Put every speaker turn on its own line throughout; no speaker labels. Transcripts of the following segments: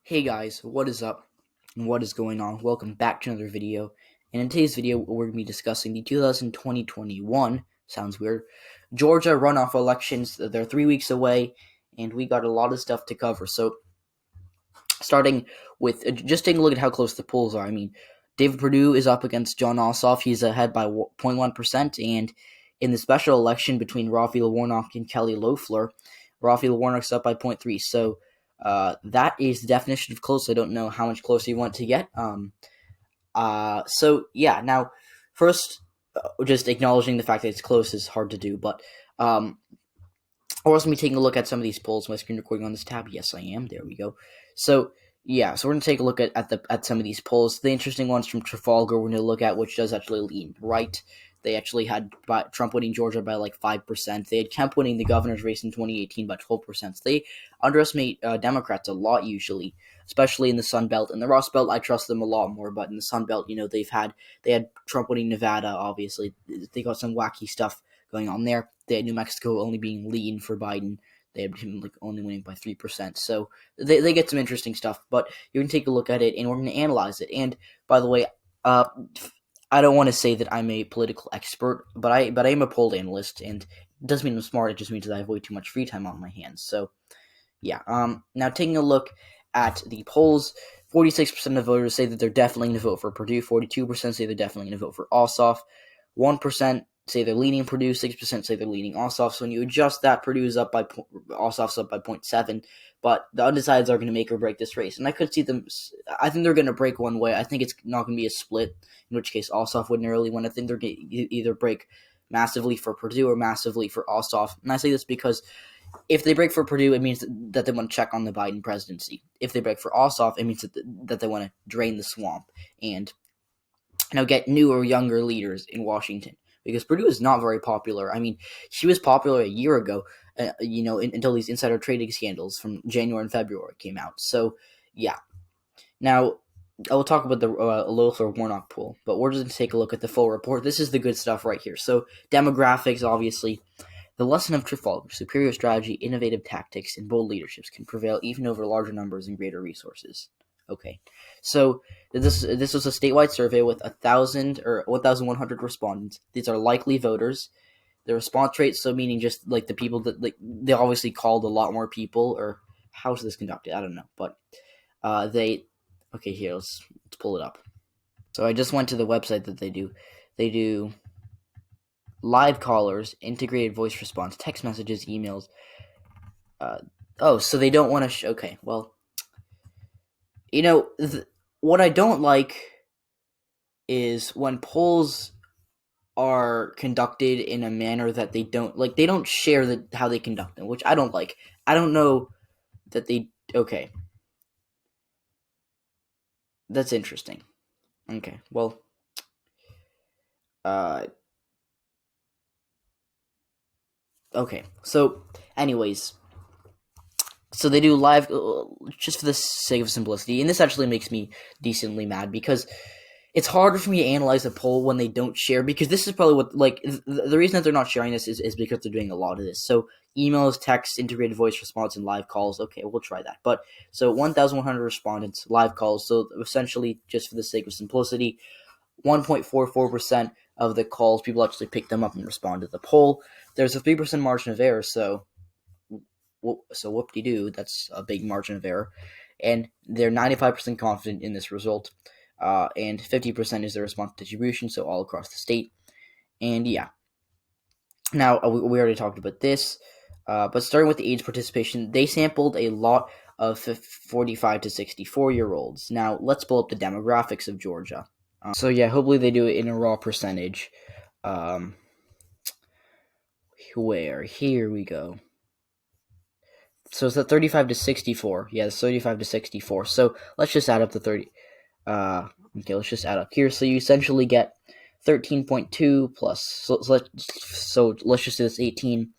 Hey guys, what is up and what is going on? Welcome back to another video. And in today's video, we're going to be discussing the 2021, sounds weird, Georgia runoff elections. They're 3 weeks away, and we got a lot of stuff to cover. So, starting with just taking a look at how close the polls are. I mean, David Perdue is up against Jon Ossoff. He's ahead by 0.1%. And in the special election between Raphael Warnock and Kelly Loeffler, Raphael Warnock's up by 0.3. So, that is the definition of close. I don't know how much closer you want to get. Now, first, just acknowledging the fact that it's close is hard to do, but we're also going to be taking a look at some of these polls. My screen recording on this tab? Yes, I am. There we go. So we're going to take a look at some of these polls. The interesting ones from Trafalgar we're going to look at, which does actually lean right. They actually had Trump winning Georgia by like 5%. They had Kemp winning the governor's race in 2018 by 12%. So they underestimate Democrats a lot usually, especially in the Sun Belt. In the Rust Belt, I trust them a lot more. But in the Sun Belt, they had Trump winning Nevada. Obviously, they got some wacky stuff going on there. They had New Mexico only being lean for Biden. They had him only winning by 3%. So they get some interesting stuff. But you can take a look at it, and we're going to analyze it. And by the way, I don't want to say that I'm a political expert, but I am a poll analyst, and it doesn't mean I'm smart. It just means that I have way too much free time on my hands. So, yeah. Now taking a look at the polls, 46% of voters say that they're definitely going to vote for Perdue. 42% say they're definitely going to vote for Ossoff. 1% say they're leaning Perdue. 6% say they're leaning Ossoff. So when you adjust that, Purdue's up by Ossoff's up by 0.7. But the undecideds are going to make or break this race. And I could see them. I think they're going to break one way. I think it's not going to be a split, in which case Ossoff would narrowly win. I think they're going to either break massively for Perdue or massively for Ossoff. And I say this because if they break for Perdue, it means that they want to check on the Biden presidency. If they break for Ossoff, it means that they want to drain the swamp and get newer, younger leaders in Washington. Because Perdue is not very popular. I mean, she was popular a year ago, until these insider trading scandals from January and February came out. So, yeah. Now, I will talk about the Loeffler-Warnock poll, but we're just going to take a look at the full report. This is the good stuff right here. So, demographics, obviously. The lesson of Trafalgar: superior strategy, innovative tactics, and bold leaderships can prevail even over larger numbers and greater resources. Okay, so this was a statewide survey with 1,100 respondents. These are likely voters. The response rate, so meaning just like the people that they obviously called a lot more people, or how is this conducted? I don't know, but here let's pull it up. So I just went to the website that they do. They do live callers, integrated voice response, text messages, emails. So they don't want to. Okay, well. What I don't like is when polls are conducted in a manner that they don't share how they conduct them, which I don't like. I don't know that they. Okay, that's interesting. Okay, well, okay. So, anyways. So they do live, just for the sake of simplicity, and this actually makes me decently mad, because it's harder for me to analyze a poll when they don't share, because this is probably the reason that they're not sharing this is because they're doing a lot of this. So emails, text, integrated voice response, and live calls. Okay, we'll try that. But, so 1,100 respondents, live calls, so essentially, just for the sake of simplicity, 1.44% of the calls, people actually pick them up and respond to the poll. There's a 3% margin of error, so whoop-de-doo, that's a big margin of error. And they're 95% confident in this result. And 50% is the response distribution, so all across the state. And yeah. Now, we already talked about this. But starting with the age participation, they sampled a lot of 45 to 64-year-olds. Now, let's pull up the demographics of Georgia. Hopefully they do it in a raw percentage. Here we go. So it's at 35 to 64. Yeah, it's 35 to 64. So let's just add up the 30. Let's just add up here. So you essentially get 13.2 plus. So let's just do this 18.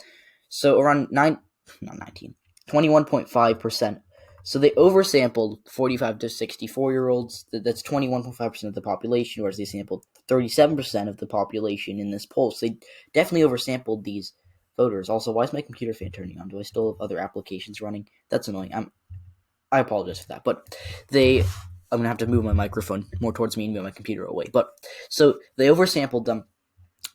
So around 21.5%. So they oversampled 45 to 64-year-olds. That's 21.5% of the population, whereas they sampled 37% of the population in this poll. So they definitely oversampled these voters. Also, why is my computer fan turning on? Do I still have other applications running? That's annoying. I apologize for that, but I'm gonna have to move my microphone more towards me and move my computer away. But so they oversampled them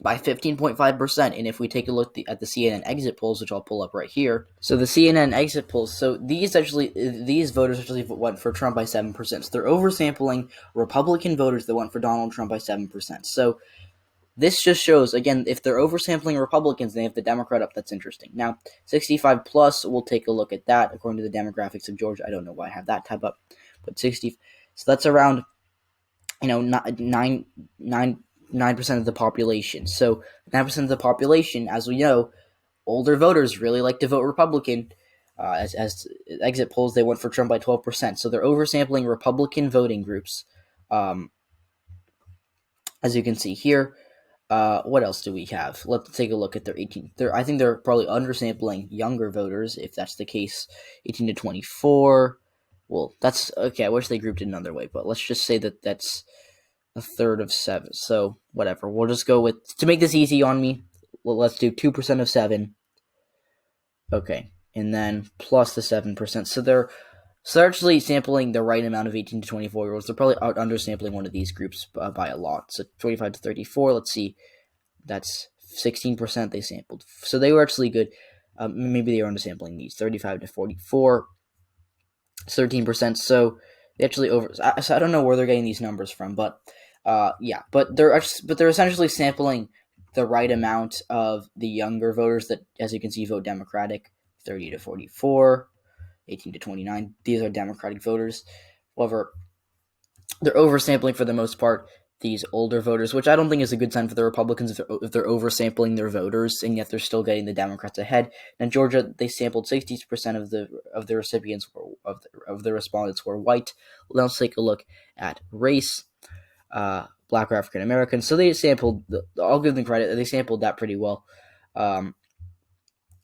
by 15.5%. And if we take a look at the CNN exit polls, which I'll pull up right here, so the CNN exit polls, so these voters actually went for Trump by 7%. So they're oversampling Republican voters that went for Donald Trump by 7%. So this just shows, again, if they're oversampling Republicans, they have the Democrat up. That's interesting. Now, 65 plus, we'll take a look at that according to the demographics of Georgia. I don't know why I have that tab up, but 60. So that's around, 9% of the population. So 9% of the population, as we know, older voters really like to vote Republican. As exit polls, they went for Trump by 12%. So they're oversampling Republican voting groups. As you can see here. What else do we have? Let's take a look at their 18. I think they're probably undersampling younger voters, if that's the case. 18 to 24. Well, that's okay. I wish they grouped it another way, but let's just say that that's a third of 7. So whatever. We'll just go with, to make this easy on me. Well, let's do 2% of 7. Okay, and then plus the 7%. So they're actually sampling the right amount of 18 to 24-year-olds. They're probably undersampling one of these groups by a lot. So 25 to 34, let's see. That's 16% they sampled. So they were actually good. Maybe they were undersampling these. 35 to 44, 13%. So they actually so I don't know where they're getting these numbers from, but yeah. But they're essentially sampling the right amount of the younger voters that, as you can see, vote Democratic. 30 to 44. 18 to 29. These are Democratic voters. However, they're oversampling for the most part these older voters, which I don't think is a good sign for the Republicans if they're oversampling their voters, and yet they're still getting the Democrats ahead. Now, in Georgia, they sampled 60% of the recipients of the respondents were white. Let's take a look at race, Black or African American. So they sampled. I'll give them credit. They sampled that pretty well.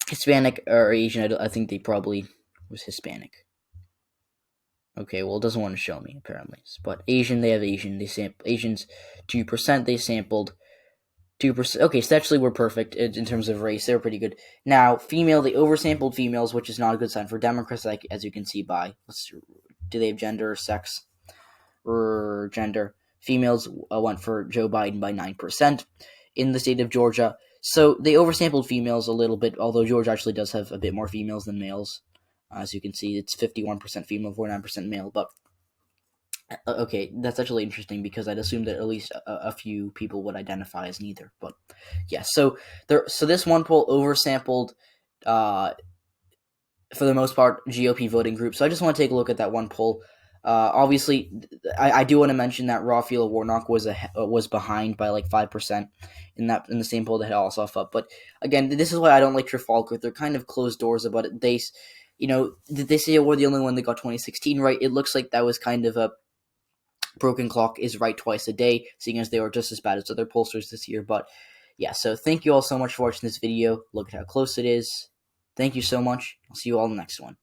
Hispanic or Asian, I think they probably was Hispanic. Okay, well, it doesn't want to show me, apparently. But Asian, they have Asian. Asians, 2%. They sampled 2%. Okay, so actually we're perfect in terms of race. They were pretty good. Now, female, they oversampled females, which is not a good sign for Democrats, like as you can see by, do they have gender or sex? Or gender. Females went for Joe Biden by 9% in the state of Georgia. So they oversampled females a little bit, although Georgia actually does have a bit more females than males. As you can see, it's 51% female, 49% male. But okay, that's actually interesting because I'd assume that at least a few people would identify as neither. But yeah, so this one poll oversampled, for the most part, GOP voting groups. So I just want to take a look at that one poll. Obviously, I do want to mention that Raphael Warnock was behind by like 5% in the same poll that had Ossoff up. But again, this is why I don't like Trafalgar. They're kind of closed doors about it. They say we're the only one that got 2016 right. It looks like that was kind of a broken clock is right twice a day, seeing as they were just as bad as other pollsters this year. But yeah, so thank you all so much for watching this video. Look at how close it is. Thank you so much. I'll see you all in the next one.